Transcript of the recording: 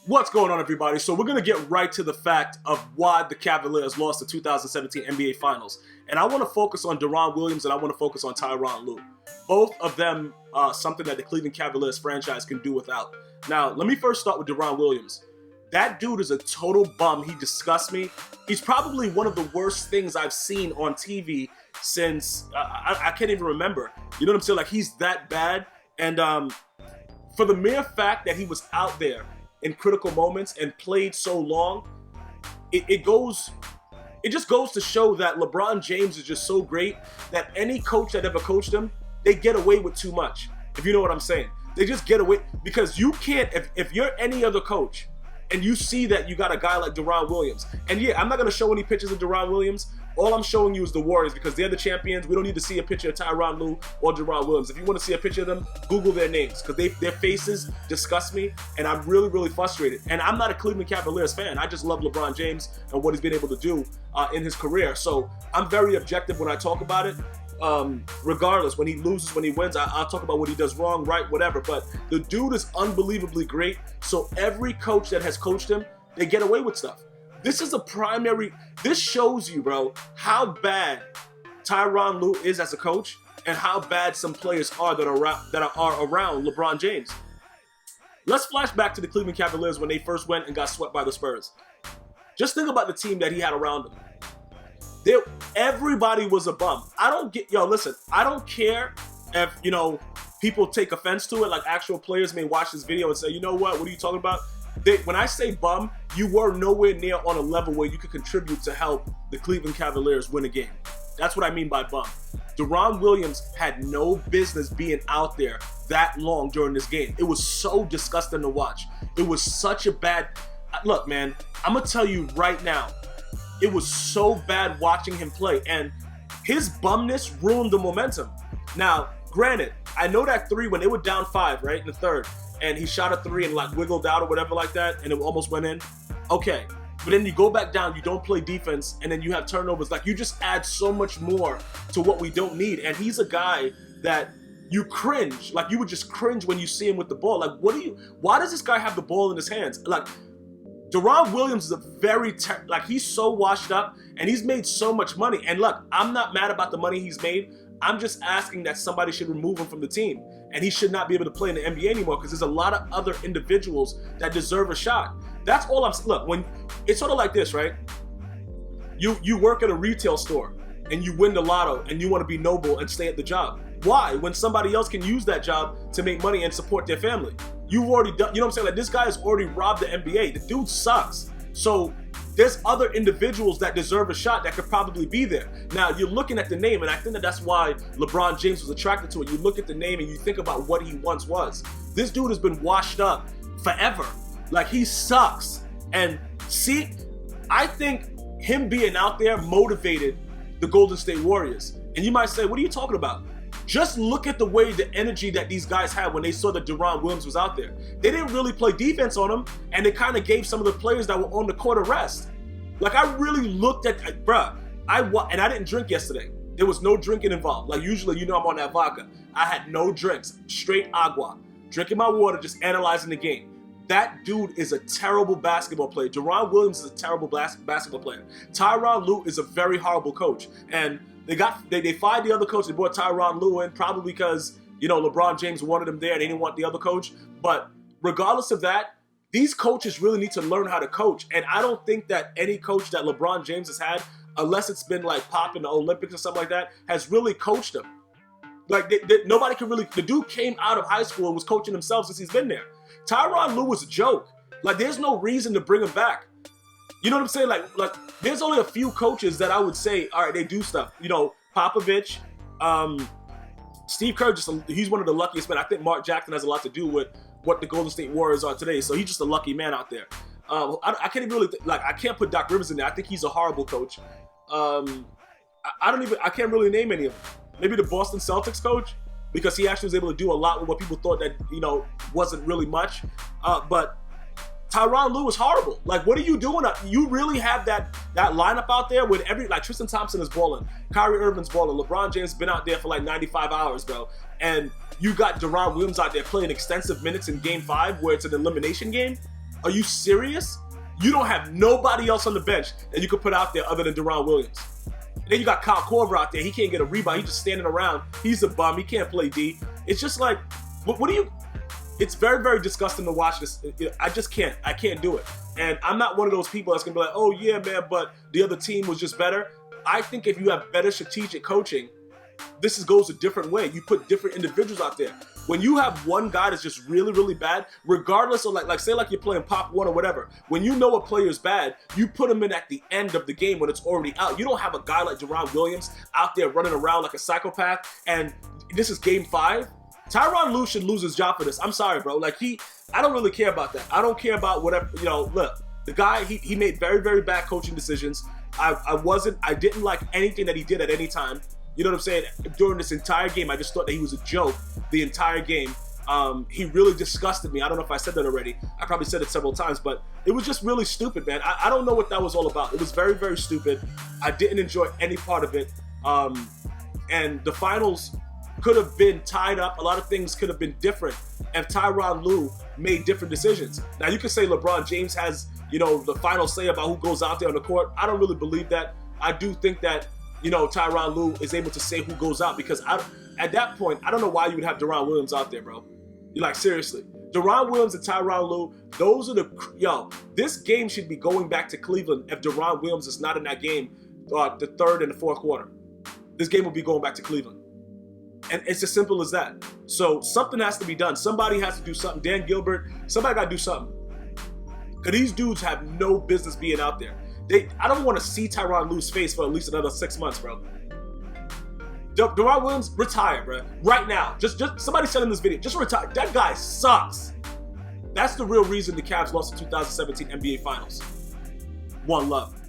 What's going on, everybody? So we're going to get right to the fact of why the Cavaliers lost the 2017 NBA Finals. And I want to focus on Deron Williams and I want to focus on Tyron Lue. Both of them something that the Cleveland Cavaliers franchise can do without. Now, let me first start with Deron Williams. That dude is a total bum. He disgusts me. He's probably one of the worst things I've seen on TV since, I can't even remember. You know what I'm saying? Like, he's that bad. And for the mere fact that he was out there in critical moments and played so long, it just goes to show that LeBron James is just so great that any coach that ever coached him, they get away with too much, if you know what I'm saying. They just get away, because you can't, if you're any other coach and you see that you got a guy like Deron Williams, and yeah, I'm not going to show any pictures of Deron Williams. All I'm showing you is the Warriors because they're the champions. We don't need to see a picture of Tyron Lue or Deron Williams. If you want to see a picture of them, Google their names because their faces disgust me, and I'm really, really frustrated. And I'm not a Cleveland Cavaliers fan. I just love LeBron James and what he's been able to do in his career. So I'm very objective when I talk about it. Regardless, when he loses, when he wins, I'll talk about what he does wrong, right, whatever. But the dude is unbelievably great. So every coach that has coached him, they get away with stuff. This shows you, bro, how bad Tyron Lue is as a coach and how bad some players are that are around LeBron James. Let's flash back to the Cleveland Cavaliers when they first went and got swept by the Spurs. Just think about the team that he had around him. Everybody was a bum. I don't care if, people take offense to it, like actual players may watch this video and say, you know what are you talking about? When I say bum, you were nowhere near on a level where you could contribute to help the Cleveland Cavaliers win a game. That's what I mean by bum. Deron Williams had no business being out there that long during this game. It was so disgusting to watch. It was such a bad... Look, man, I'm going to tell you right now, it was so bad watching him play, and his bumness ruined the momentum. Now, granted, I know that three, when they were down 5, right, in the third, and he shot a 3 and like wiggled out or whatever like that, and it almost went in. Okay, but then you go back down, you don't play defense, and then you have turnovers. Like, you just add so much more to what we don't need. And he's a guy that you cringe. Like, you would just cringe when you see him with the ball. Like, why does this guy have the ball in his hands? Like, Deron Williams is a very, he's so washed up, and he's made so much money. And look, I'm not mad about the money he's made. I'm just asking that somebody should remove him from the team. And he should not be able to play in the NBA anymore because there's a lot of other individuals that deserve a shot. That's all I'm... Look, when it's sort of like this, right? You work at a retail store and you win the lotto and you want to be noble and stay at the job. Why? When somebody else can use that job to make money and support their family. You've already done... You know what I'm saying? Like, this guy has already robbed the NBA. The dude sucks. So there's other individuals that deserve a shot that could probably be there. Now, you're looking at the name, and I think that's why LeBron James was attracted to it. You look at the name and you think about what he once was. This dude has been washed up forever. Like, he sucks. And see, I think him being out there motivated the Golden State Warriors. And you might say, what are you talking about? Just look at the way, the energy that these guys had when they saw that Deron Williams was out there. They didn't really play defense on him, and they kind of gave some of the players that were on the court a rest. Like, I really looked at, bruh, and I didn't drink yesterday. There was no drinking involved. Like, usually, I'm on that vodka. I had no drinks, straight agua. Drinking my water, just analyzing the game. That dude is a terrible basketball player. Deron Williams is a terrible basketball player. Tyron Lue is a very horrible coach. And they fired the other coach. They brought Tyron Lue in probably because, LeBron James wanted him there and they didn't want the other coach. But regardless of that, these coaches really need to learn how to coach. And I don't think that any coach that LeBron James has had, unless it's been like Pop in the Olympics or something like that, has really coached him. Like, nobody can really... The dude came out of high school and was coaching himself since he's been there. Tyron Lue was a joke. Like, there's no reason to bring him back. You know what I'm saying? Like, there's only a few coaches that I would say, all right, they do stuff. Popovich, Steve Kerr, he's one of the luckiest men. I think Mark Jackson has a lot to do with what the Golden State Warriors are today. So he's just a lucky man out there. I can't even really, I can't put Doc Rivers in there. I think he's a horrible coach. I can't really name any of them. Maybe the Boston Celtics coach, because he actually was able to do a lot with what people thought that, wasn't really much. But Tyron Lue was horrible. Like, what are you doing? You really have that lineup out there with Tristan Thompson is balling, Kyrie Irving's balling, LeBron James has been out there for 95 hours, bro. And you got Deron Williams out there playing extensive minutes in Game 5 where it's an elimination game. Are you serious? You don't have nobody else on the bench that you could put out there other than Deron Williams. And then you got Kyle Korver out there. He can't get a rebound. He's just standing around. He's a bum. He can't play D. It's just like, what do you... It's very, very disgusting to watch this. I just can't. I can't do it. And I'm not one of those people that's going to be like, oh, yeah, man, but the other team was just better. I think if you have better strategic coaching, this goes a different way. You put different individuals out there. When you have one guy that's just really, really bad, regardless of like say like you're playing Pop 1 or whatever, when you know a player's bad, you put him in at the end of the game when it's already out. You don't have a guy like Deron Williams out there running around like a psychopath, and this is game 5. Tyron Lue should lose his job for this. I'm sorry, bro. Like, I don't really care about that. I don't care about whatever, look, the guy, he made very, very bad coaching decisions. I didn't like anything that he did at any time. You know what I'm saying? During this entire game, I just thought that he was a joke the entire game. He really disgusted me. I don't know if I said that already. I probably said it several times, but it was just really stupid, man. I don't know what that was all about. It was very, very stupid. I didn't enjoy any part of it. And the finals could have been tied up. A lot of things could have been different if Tyron Lue made different decisions. Now, you could say LeBron James has, the final say about who goes out there on the court. I don't really believe that. I do think that, Tyron Lue is able to say who goes out, because at that point, I don't know why you would have Deron Williams out there, bro. You're like, seriously. Deron Williams and Tyron Lue, those are this game should be going back to Cleveland if Deron Williams is not in that game the third and the fourth quarter. This game will be going back to Cleveland. And it's as simple as that. So something has to be done. Somebody has to do something. Dan Gilbert, somebody got to do something. Because these dudes have no business being out there. I don't want to see Tyron Lue's face for at least another 6 months, bro. Deron Williams, retire, bro. Right now. Just somebody said in this video, just retire. That guy sucks. That's the real reason the Cavs lost the 2017 NBA Finals. One love.